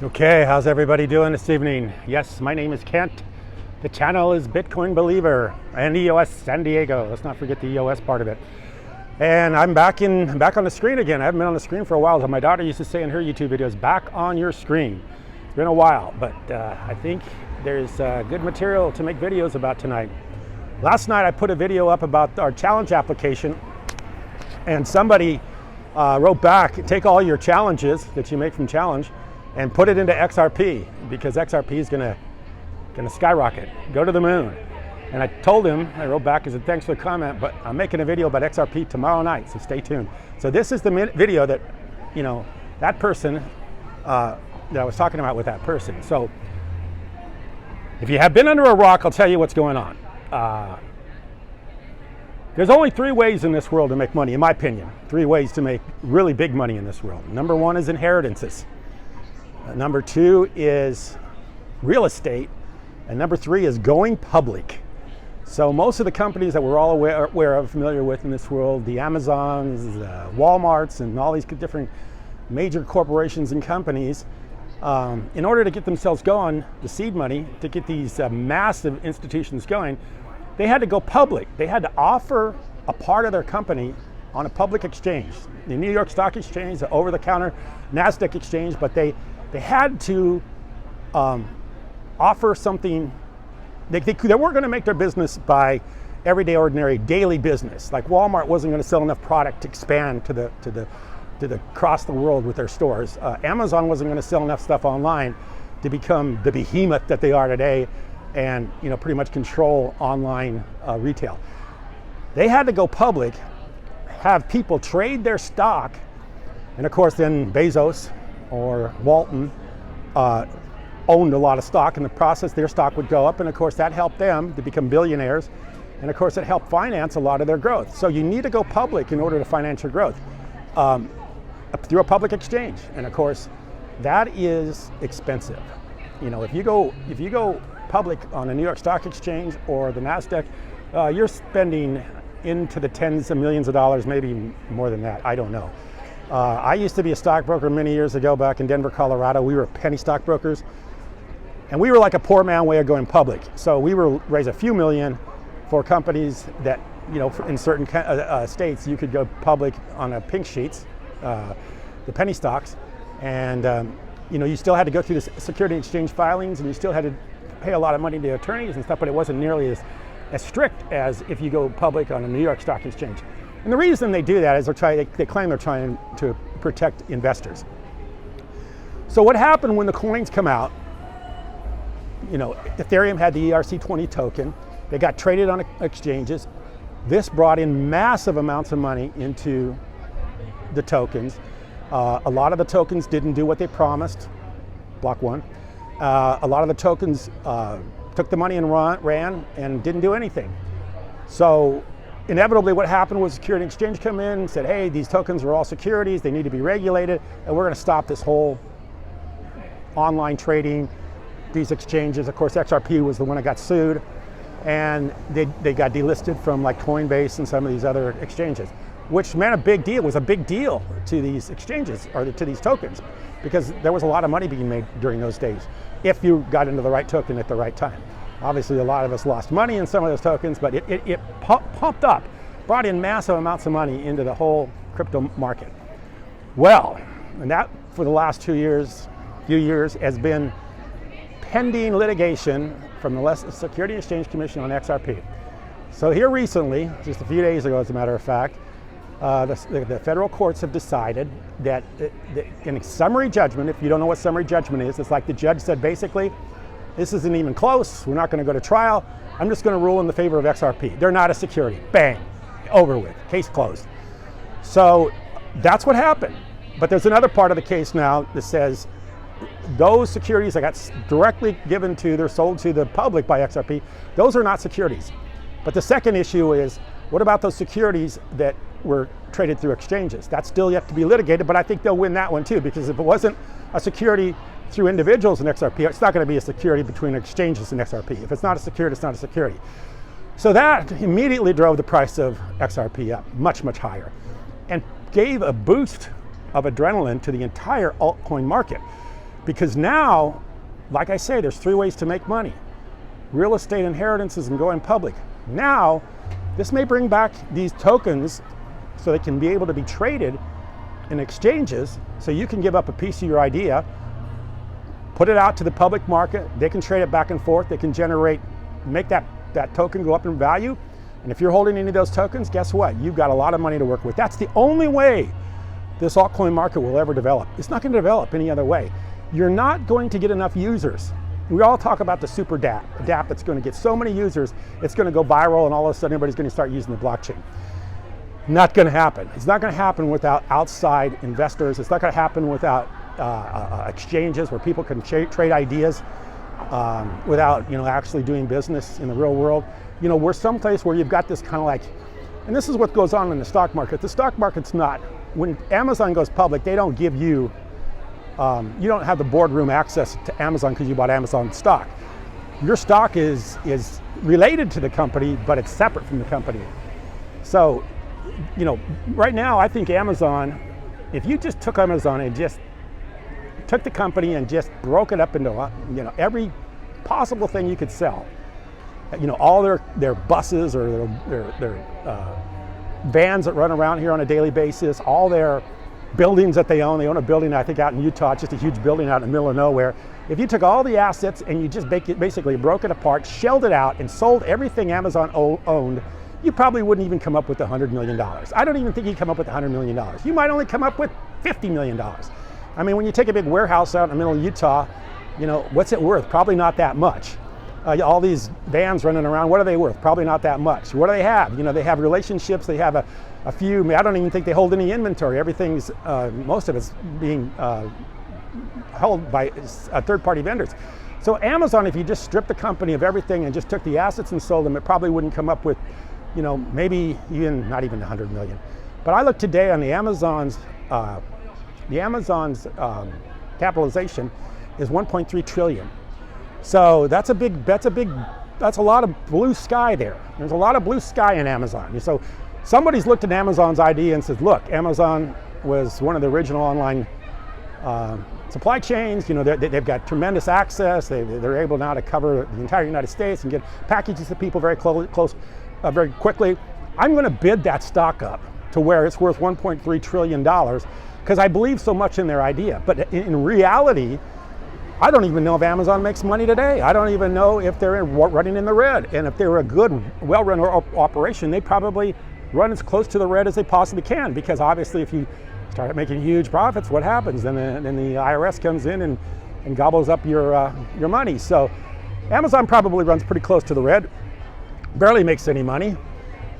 Okay, how's everybody doing this evening? Yes, my name is Kent. The channel is Bitcoin Believer and EOS San Diego. Let's not forget the EOS part of it. And I'm back on the screen again. I haven't been on the screen for a while. So my daughter used to say in her YouTube videos, back on your screen. It's been a while, but I think there's good material to make videos about tonight. Last night I put a video up about our challenge application, and somebody wrote back, take all your challenges that you make from challenge and put it into XRP, because XRP is gonna skyrocket, go to the moon. And I told him, I wrote back, I said, thanks for the comment, but I'm making a video about XRP tomorrow night, so stay tuned. So this is the video that, that person, that I was talking about with that person. So if you have been under a rock, I'll tell you what's going on. There's only three ways in this world to make money, in my opinion. Three ways to make really big money in this world. Number one is inheritances. Number two is real estate. And number three is going public. So most of the companies that we're all aware of, familiar with in this world, the Amazons, the Walmarts, and all these different major corporations and companies, in order to get themselves going, the seed money, to get these massive institutions going, they had to go public. They had to offer a part of their company on a public exchange, the New York Stock Exchange, the over-the-counter NASDAQ exchange, but they had to offer something. They weren't going to make their business by everyday, ordinary, daily business. Like Walmart wasn't going to sell enough product to expand to across the world with their stores. Amazon wasn't going to sell enough stuff online to become the behemoth that they are today, and pretty much control online retail. They had to go public, have people trade their stock, and of course then Bezos or Walton owned a lot of stock. In the process, their stock would go up, and of course that helped them to become billionaires, and of course it helped finance a lot of their growth. So you need to go public in order to finance your growth through a public exchange, and of course that is expensive. If you go public on a New York Stock Exchange or the NASDAQ, you're spending into the tens of millions of dollars, maybe more than that, I don't know. I used to be a stockbroker many years ago back in Denver, Colorado. We were penny stockbrokers, and we were like a poor man way of going public. So we were raise a few million for companies that, in certain states, you could go public on a pink sheets, the penny stocks, and you still had to go through the security exchange filings, and you still had to pay a lot of money to attorneys and stuff, but it wasn't nearly as strict as if you go public on a New York Stock Exchange. And the reason they do that is they claim they're trying to protect investors. So what happened when the coins come out, Ethereum had the ERC20 token, they got traded on exchanges. This brought in massive amounts of money into the tokens. A lot of the tokens didn't do what they promised, block one. A lot of the tokens took the money and ran and didn't do anything. So inevitably what happened was Security Exchange come in and said, hey, these tokens are all securities, they need to be regulated, and we're going to stop this whole online trading, these exchanges. Of course, XRP was the one that got sued, and they got delisted from like Coinbase and some of these other exchanges, which meant was a big deal to these exchanges, or to these tokens, because there was a lot of money being made during those days if you got into the right token at the right time. Obviously, a lot of us lost money in some of those tokens, but it pumped up, brought in massive amounts of money into the whole crypto market. Well, and that for the last few years has been pending litigation from the Security Exchange Commission on XRP. So here recently, just a few days ago as a matter of fact, the federal courts have decided that in a summary judgment, if you don't know what summary judgment is, it's like the judge said, basically, this isn't even close, we're not going to go to trial, I'm just going to rule in the favor of XRP. They're not a security. Bang, over with, case closed. So that's what happened. But there's another part of the case now that says those securities that got directly given to, they're sold to the public by XRP, those are not securities. But the second issue is, what about those securities that were traded through exchanges? That's still yet to be litigated, but I think they'll win that one too, because if it wasn't a security through individuals in XRP, it's not going to be a security between exchanges and XRP. If it's not a security, it's not a security. So that immediately drove the price of XRP up much, much higher, and gave a boost of adrenaline to the entire altcoin market. Because now, like I say, there's 3 ways to make money: real estate, inheritances, and going public. Now, this may bring back these tokens so they can be able to be traded in exchanges, so you can give up a piece of your idea, put it out to the public market, they can trade it back and forth, they can make that token go up in value, and if you're holding any of those tokens, guess what? You've got a lot of money to work with. That's the only way this altcoin market will ever develop. It's not going to develop any other way. You're not going to get enough users. We all talk about the super DApp, a DApp that's going to get so many users, it's going to go viral, and all of a sudden everybody's going to start using the blockchain. Not going to happen. It's not going to happen without outside investors. It's not going to happen without exchanges where people can trade ideas without actually doing business in the real world. We're someplace where you've got this kind of like, and this is what goes on in the stock market. The stock market's not, when Amazon goes public, they don't give you, you don't have the boardroom access to Amazon because you bought Amazon stock. Your stock is related to the company, but it's separate from the company. So, right now I think Amazon, if you just took Amazon and just took the company and just broke it up into every possible thing you could sell, all their buses or their vans that run around here on a daily basis, all their buildings that they own a building I think out in Utah, just a huge building out in the middle of nowhere. If you took all the assets and you just basically broke it apart, shelled it out, and sold everything Amazon owned, you probably wouldn't even come up with $100 million. I don't even think you'd come up with $100 million. You might only come up with $50 million. I mean, when you take a big warehouse out in the middle of Utah, what's it worth? Probably not that much. All these vans running around, what are they worth? Probably not that much. What do they have? They have relationships, they have a few, I don't even think they hold any inventory. Everything's, most of it's being held by third-party vendors. So Amazon, if you just stripped the company of everything and just took the assets and sold them, it probably wouldn't come up with maybe not even 100 million. But I look today on the Amazon's capitalization is 1.3 trillion. So that's a lot of blue sky there. There's a lot of blue sky in Amazon. So somebody's looked at Amazon's idea and says, look, Amazon was one of the original online supply chains. They've got tremendous access. They're able now to cover the entire United States and get packages to people very very quickly. I'm going to bid that stock up to where it's worth $1.3 trillion because I believe so much in their idea. But in reality, I don't even know if Amazon makes money today. I don't even know if they're running in the red. And if they were a good, well-run operation, they probably run as close to the red as they possibly can, because obviously if you start making huge profits, what happens? Then the IRS comes in and gobbles up your money. So Amazon probably runs pretty close to the red. Barely makes any money,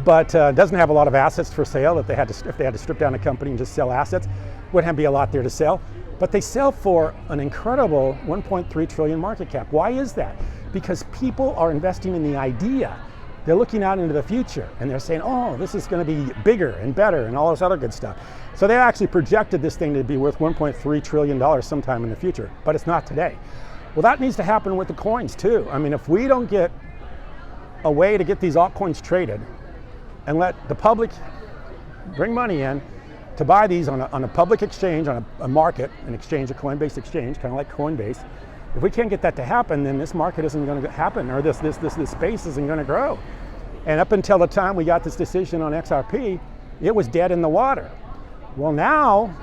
but doesn't have a lot of assets for sale. If they had to strip down a company and just sell assets, wouldn't be a lot there to sell. But they sell for an incredible 1.3 trillion market cap. Why is that? Because people are investing in the idea. They're looking out into the future and they're saying, oh, this is going to be bigger and better and all this other good stuff. So they actually projected this thing to be worth $1.3 trillion sometime in the future, but it's not today. Well, that needs to happen with the coins too. I mean, if we don't get a way to get these altcoins traded and let the public bring money in to buy these on a public exchange, on a market, an exchange, a coin-based exchange, kind of like Coinbase. If we can't get that to happen, then this market isn't going to happen, or this space isn't going to grow. And up until the time we got this decision on XRP, it was dead in the water. Well, now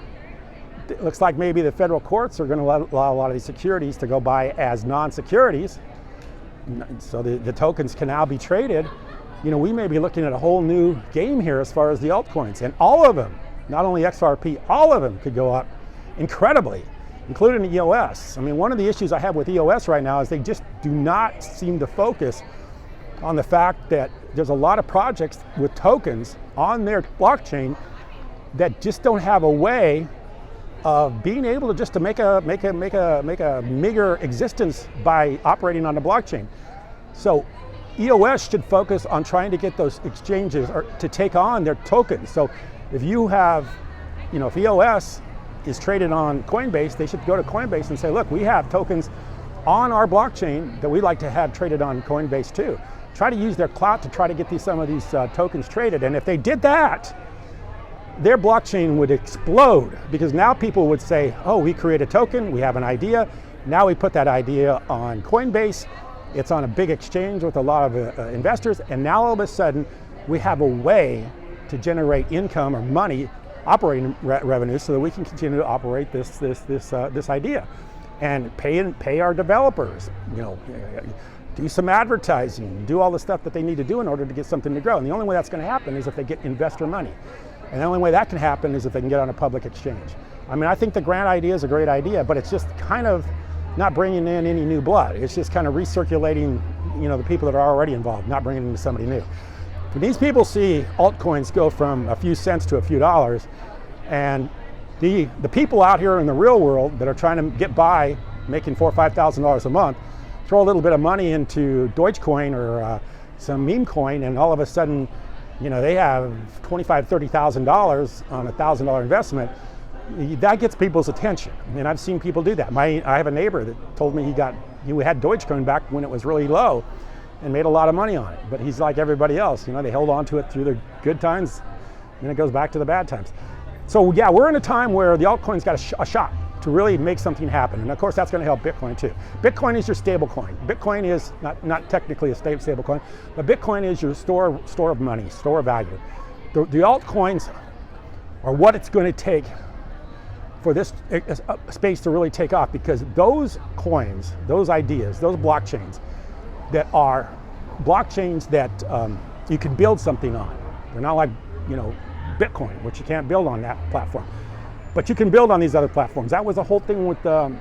it looks like maybe the federal courts are going to allow a lot of these securities to go by as non-securities, so the tokens can now be traded. We may be looking at a whole new game here as far as the altcoins, and all of them, not only XRP, all of them could go up incredibly, including EOS. I mean, one of the issues I have with EOS right now is they just do not seem to focus on the fact that there's a lot of projects with tokens on their blockchain that just don't have a way of being able to just to make a meager existence by operating on the blockchain. So EOS should focus on trying to get those exchanges to take on their tokens. So if you have, if EOS is traded on Coinbase, they should go to Coinbase and say, look, we have tokens on our blockchain that we'd like to have traded on Coinbase too. Try to use their clout to try to get some of these tokens traded. And if they did that, their blockchain would explode, because now people would say, oh, we create a token, we have an idea, now we put that idea on Coinbase, it's on a big exchange with a lot of investors, and now all of a sudden we have a way to generate income or money, operating revenue, so that we can continue to operate this idea and pay our developers, do some advertising, do all the stuff that they need to do in order to get something to grow. And the only way that's going to happen is if they get investor money. And the only way that can happen is if they can get on a public exchange. I mean, I think the grant idea is a great idea, but it's just kind of not bringing in any new blood. It's just kind of recirculating, the people that are already involved, not bringing in somebody new. When these people see altcoins go from a few cents to a few dollars, and the people out here in the real world that are trying to get by, making $4,000 or $5,000 a month, throw a little bit of money into Dogecoin or some meme coin, and all of a sudden, they have $25,000, $30,000 on a $1,000 investment. That gets people's attention. And I've seen people do that. I have a neighbor that told me he had Dogecoin back when it was really low and made a lot of money on it. But he's like everybody else, they held on to it through the good times, and it goes back to the bad times. So yeah, we're in a time where the altcoin's got a shot to really make something happen. And of course, that's going to help Bitcoin too. Bitcoin is your stable coin. Bitcoin is not technically a stable coin, but Bitcoin is your store of money, store of value. The altcoins are what it's going to take for this space to really take off, because those coins, those ideas, those blockchains that are blockchains that you can build something on. They're not like, Bitcoin, which you can't build on that platform. But you can build on these other platforms. That was the whole thing with Ethereum.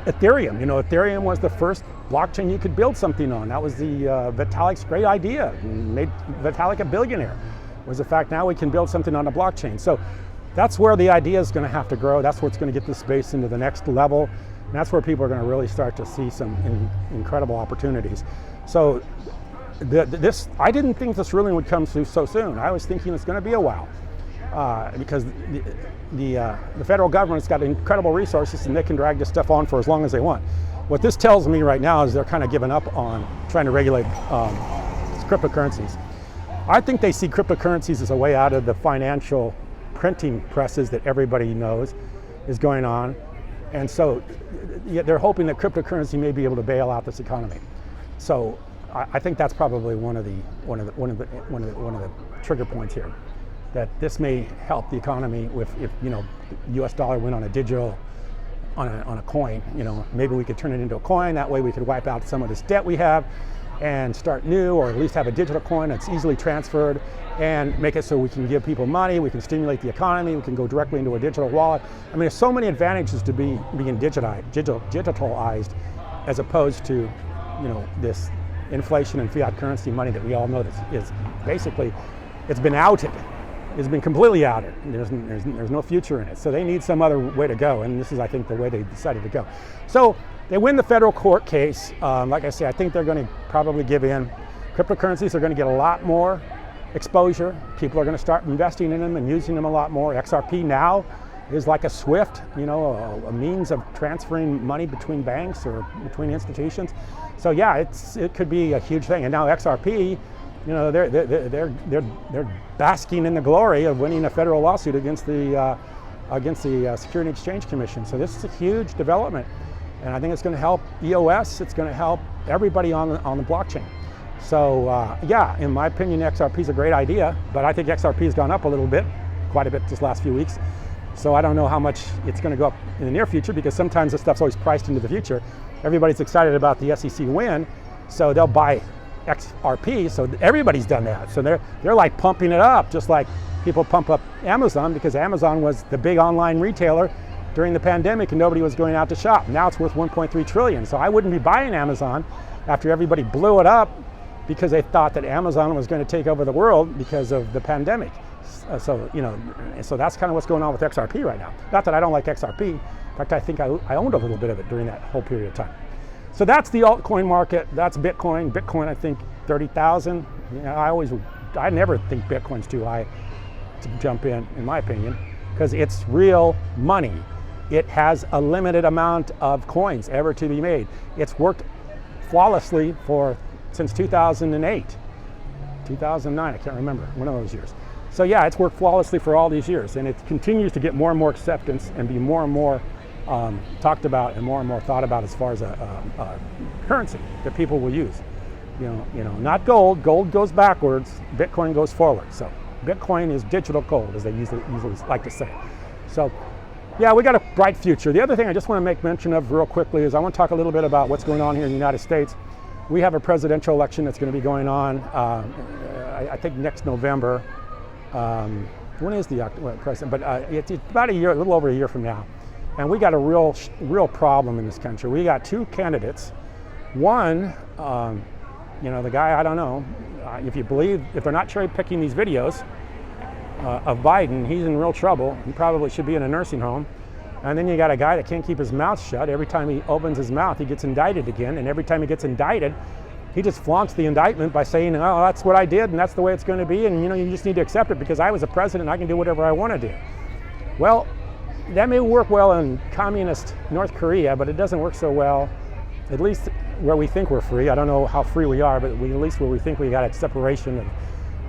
Ethereum was the first blockchain you could build something on. That was Vitalik's great idea. Made Vitalik a billionaire. Was the fact now we can build something on a blockchain. So that's where the idea is going to have to grow. That's what's going to get this space into the next level. And that's where people are going to really start to see some incredible opportunities. So I didn't think this ruling would come through so soon. I was thinking it's going to be a while, because the federal government's got incredible resources and they can drag this stuff on for as long as they want. What this tells me right now is they're kind of giving up on trying to regulate cryptocurrencies. I think they see cryptocurrencies as a way out of the financial printing presses that everybody knows is going on, and so they're hoping that cryptocurrency may be able to bail out this economy. So I think that's probably one of the trigger points here, that this may help the economy if the U.S. dollar went on a digital, on a coin. Maybe we could turn it into a coin. That way we could wipe out some of this debt we have and start new, or at least have a digital coin that's easily transferred, and make it so we can give people money, we can stimulate the economy, we can go directly into a digital wallet. I mean, there's so many advantages to being digitalized, as opposed to this inflation and fiat currency money that we all know that is basically, it's been outed. It's been completely outed. There's no future in it. So they need some other way to go, and this is, I think, the way they decided to go. So they win the federal court case. Like I say, I think they're going to probably give in. Cryptocurrencies are going to get a lot more exposure. People are going to start investing in them and using them a lot more. XRP now is like a SWIFT, a means of transferring money between banks or between institutions. So yeah, it could be a huge thing. And now XRP, they're basking in the glory of winning a federal lawsuit against the Security and Exchange Commission. So this is a huge development, and I think it's going to help EOS. It's going to help everybody on the blockchain. So yeah, in my opinion, XRP is a great idea, but I think XRP has gone up quite a bit this last few weeks. So I don't know how much it's going to go up in the near future, because sometimes this stuff's always priced into the future. Everybody's excited about the SEC win, so they'll buy XRP. So everybody's done that. So they're like pumping it up, just like people pump up Amazon, because Amazon was the big online retailer during the pandemic and nobody was going out to shop. Now it's worth 1.3 trillion. So I wouldn't be buying Amazon after everybody blew it up because they thought that Amazon was going to take over the world because of the pandemic. So that's kind of what's going on with XRP right now. Not that I don't like XRP. In fact, I think I owned a little bit of it during that whole period of time. So that's the altcoin market. That's Bitcoin. Bitcoin, I think 30,000. I never think Bitcoin's too high to jump in my opinion, because it's real money. It has a limited amount of coins ever to be made. It's worked flawlessly since 2008. 2009, I can't remember, one of those years. So yeah, it's worked flawlessly for all these years, and it continues to get more and more acceptance and be more and more talked about and more thought about as far as a currency that people will use. Not gold. Gold goes backwards. Bitcoin goes forward. So Bitcoin is digital gold, as they usually like to say. So yeah, we got a bright future. The other thing I just want to make mention of real quickly is I want to talk a little bit about what's going on here in the United States. We have a presidential election that's going to be going on, I think next November. When is the president? But it's about a year, a little over a year from now. And we got a real problem in this country. We got two candidates. One, the guy, I don't know, if they're not cherry picking these videos of Biden, he's in real trouble. He probably should be in a nursing home. And then you got a guy that can't keep his mouth shut. Every time he opens his mouth, he gets indicted again. And every time he gets indicted, he just flaunts the indictment by saying, oh, that's what I did and that's the way it's going to be. And you just need to accept it because I was a president and I can do whatever I want to do. Well, that may work well in communist North Korea, but it doesn't work so well, at least where we think we're free. I don't know how free we are, but at least where we think we got a separation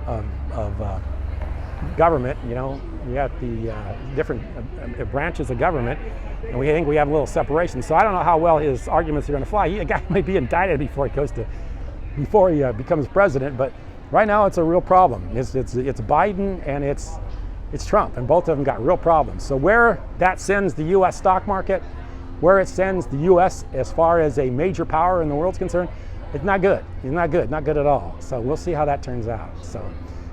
of government. We got the different branches of government, and we think we have a little separation. So I don't know how well his arguments are going to fly. The guy might be indicted before he becomes president, but right now it's a real problem. It's Biden and it's Trump, and both of them got real problems. So where that sends the U.S. stock market, where it sends the U.S. as far as a major power in the world's concerned, it's not good. It's not good at all. So we'll see how that turns out. So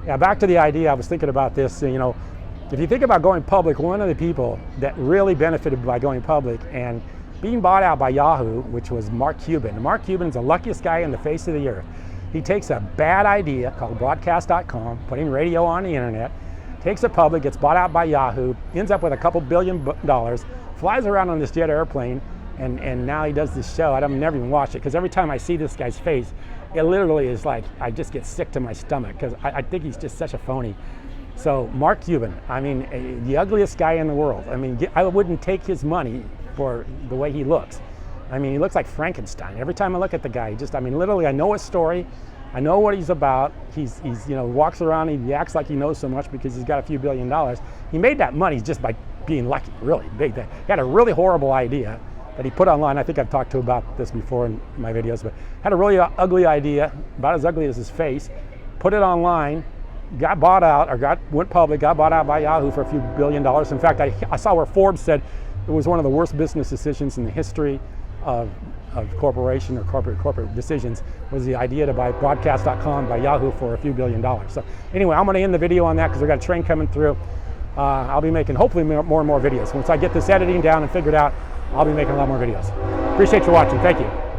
yeah, back to the idea. I was thinking about this. If you think about going public, one of the people that really benefited by going public and being bought out by Yahoo, which was Mark Cuban. Mark Cuban's the luckiest guy on the face of the earth. He takes a bad idea called broadcast.com, putting radio on the internet, takes it public, gets bought out by Yahoo, ends up with a couple $1 billion, flies around on this jet airplane, and now he does this show. I've never even watched it because every time I see this guy's face, it literally is like I just get sick to my stomach because I think he's just such a phony. So Mark Cuban, the ugliest guy in the world. I wouldn't take his money for the way he looks. He looks like Frankenstein. Every time I look at the guy, literally I know his story. I know what he's about. He's walks around, he acts like he knows so much because he's got a few $1 billion. He made that money just by being lucky, really big. He had a really horrible idea that he put online. I think I've talked about this before in my videos, but had a really ugly idea, about as ugly as his face, put it online, got bought out, went public, got bought out by Yahoo for a few $1 billion. In fact, I saw where Forbes said it was one of the worst business decisions in the history of corporation or corporate decisions, was the idea to buy broadcast.com by Yahoo for a few $1 billion. So anyway, I'm going to end the video on that because we've got a train coming through. I'll be making hopefully more and more videos. Once I get this editing down and figured out, I'll be making a lot more videos. Appreciate you watching. Thank you.